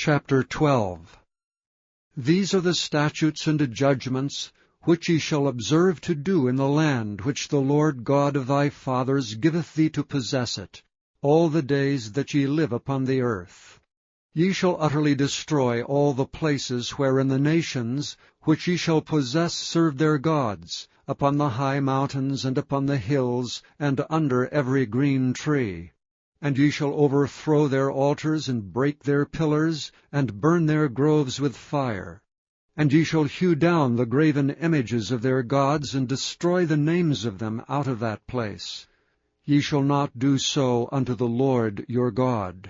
Chapter 12. These are the statutes and judgments which ye shall observe to do in the land which the Lord God of thy fathers giveth thee to possess it, all the days that ye live upon the earth. Ye shall utterly destroy all the places wherein the nations which ye shall possess serve their gods, upon the high mountains, and upon the hills, and under every green tree. And ye shall overthrow their altars, and break their pillars, and burn their groves with fire. And ye shall hew down the graven images of their gods, and destroy the names of them out of that place. Ye shall not do so unto the Lord your God.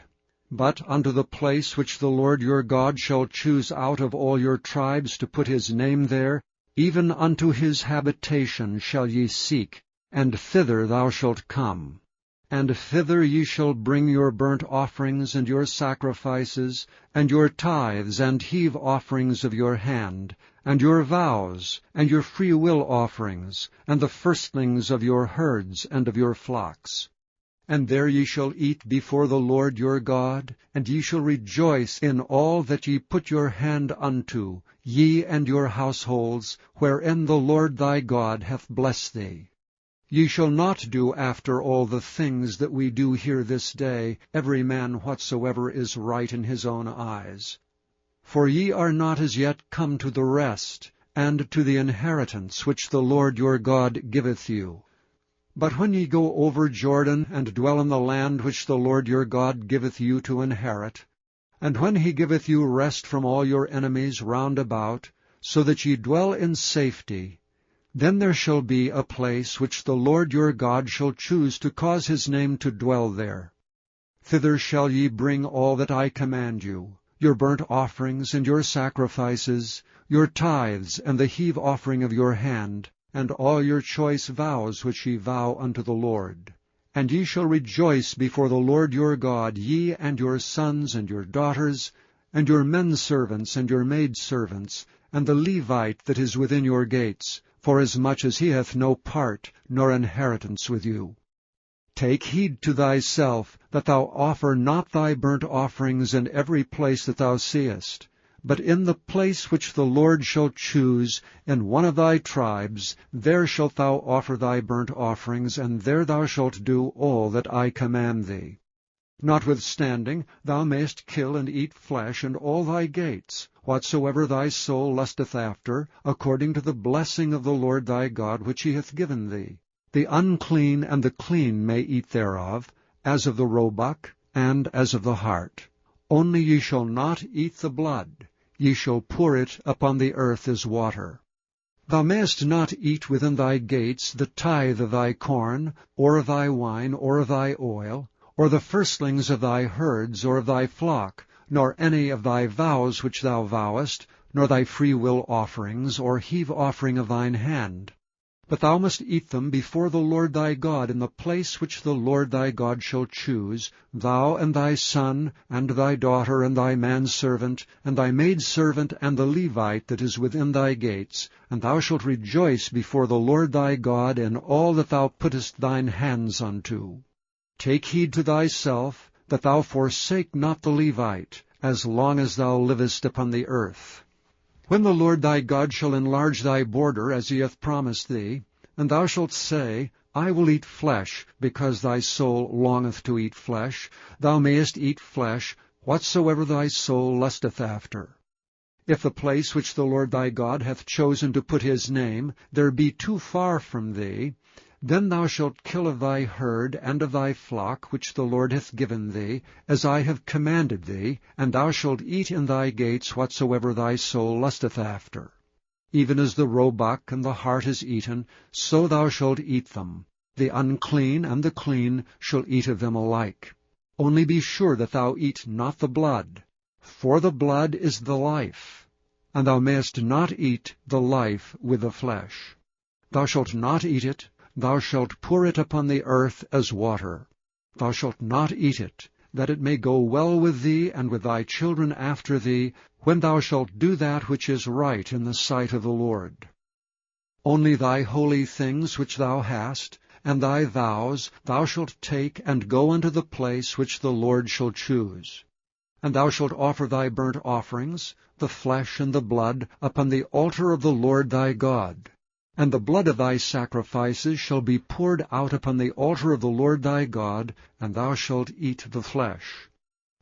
But unto the place which the Lord your God shall choose out of all your tribes to put his name there, even unto his habitation shall ye seek, and thither thou shalt come. And thither ye shall bring your burnt offerings, and your sacrifices, and your tithes and heave offerings of your hand, and your vows, and your freewill offerings, and the firstlings of your herds and of your flocks. And there ye shall eat before the Lord your God, and ye shall rejoice in all that ye put your hand unto, ye and your households, wherein the Lord thy God hath blessed thee. Ye shall not do after all the things that we do here this day, every man whatsoever is right in his own eyes. For ye are not as yet come to the rest, and to the inheritance which the Lord your God giveth you. But when ye go over Jordan, and dwell in the land which the Lord your God giveth you to inherit, and when he giveth you rest from all your enemies round about, so that ye dwell in safety, then there shall be a place which the Lord your God shall choose to cause his name to dwell there. Thither shall ye bring all that I command you, your burnt offerings and your sacrifices, your tithes and the heave offering of your hand, and all your choice vows which ye vow unto the Lord. And ye shall rejoice before the Lord your God, ye and your sons and your daughters, and your menservants and your maidservants, and the Levite that is within your gates, forasmuch as he hath no part nor inheritance with you. Take heed to thyself, that thou offer not thy burnt offerings in every place that thou seest, but in the place which the Lord shall choose, in one of thy tribes, there shalt thou offer thy burnt offerings, and there thou shalt do all that I command thee. Notwithstanding, thou mayest kill and eat flesh in all thy gates, whatsoever thy soul lusteth after, according to the blessing of the Lord thy God which he hath given thee. The unclean and the clean may eat thereof, as of the roebuck, and as of the hart. Only ye shall not eat the blood. Ye shall pour it upon the earth as water. Thou mayest not eat within thy gates the tithe of thy corn, or of thy wine, or of thy oil, or the firstlings of thy herds, or of thy flock, nor any of thy vows which thou vowest, nor thy freewill offerings, or heave offering of thine hand. But thou must eat them before the Lord thy God in the place which the Lord thy God shall choose, thou and thy son, and thy daughter, and thy manservant, and thy maidservant, and the Levite that is within thy gates, and thou shalt rejoice before the Lord thy God in all that thou puttest thine hands unto. Take heed to thyself, that thou forsake not the Levite, as long as thou livest upon the earth. When the Lord thy God shall enlarge thy border, as he hath promised thee, and thou shalt say, I will eat flesh, because thy soul longeth to eat flesh, thou mayest eat flesh, whatsoever thy soul lusteth after. If the place which the Lord thy God hath chosen to put his name, there be too far from thee, then thou shalt kill of thy herd and of thy flock which the Lord hath given thee, as I have commanded thee, and thou shalt eat in thy gates whatsoever thy soul lusteth after. Even as the roebuck and the hart is eaten, so thou shalt eat them. The unclean and the clean shall eat of them alike. Only be sure that thou eat not the blood, for the blood is the life, and thou mayest not eat the life with the flesh. Thou shalt not eat it. Thou shalt pour it upon the earth as water. Thou shalt not eat it, that it may go well with thee and with thy children after thee, when thou shalt do that which is right in the sight of the Lord. Only thy holy things which thou hast, and thy vows, thou shalt take and go unto the place which the Lord shall choose. And thou shalt offer thy burnt offerings, the flesh and the blood, upon the altar of the Lord thy God. And the blood of thy sacrifices shall be poured out upon the altar of the Lord thy God, and thou shalt eat the flesh.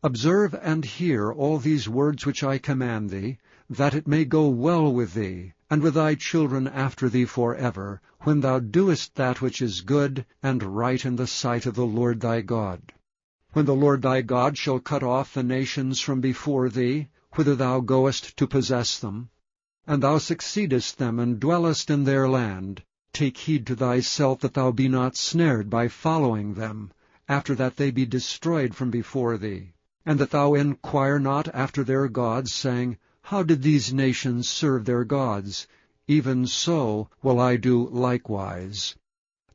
Observe and hear all these words which I command thee, that it may go well with thee, and with thy children after thee forever, when thou doest that which is good and right in the sight of the Lord thy God. When the Lord thy God shall cut off the nations from before thee, whither thou goest to possess them, and thou succeedest them and dwellest in their land, take heed to thyself that thou be not snared by following them, after that they be destroyed from before thee, and that thou inquire not after their gods, saying, How did these nations serve their gods? Even so will I do likewise.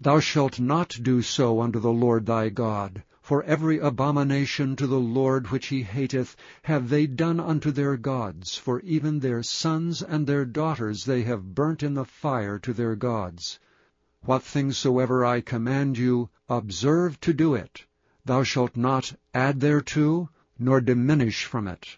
Thou shalt not do so unto the Lord thy God, for every abomination to the Lord which he hateth have they done unto their gods, for even their sons and their daughters they have burnt in the fire to their gods. What things soever I command you, observe to do it. Thou shalt not add thereto, nor diminish from it.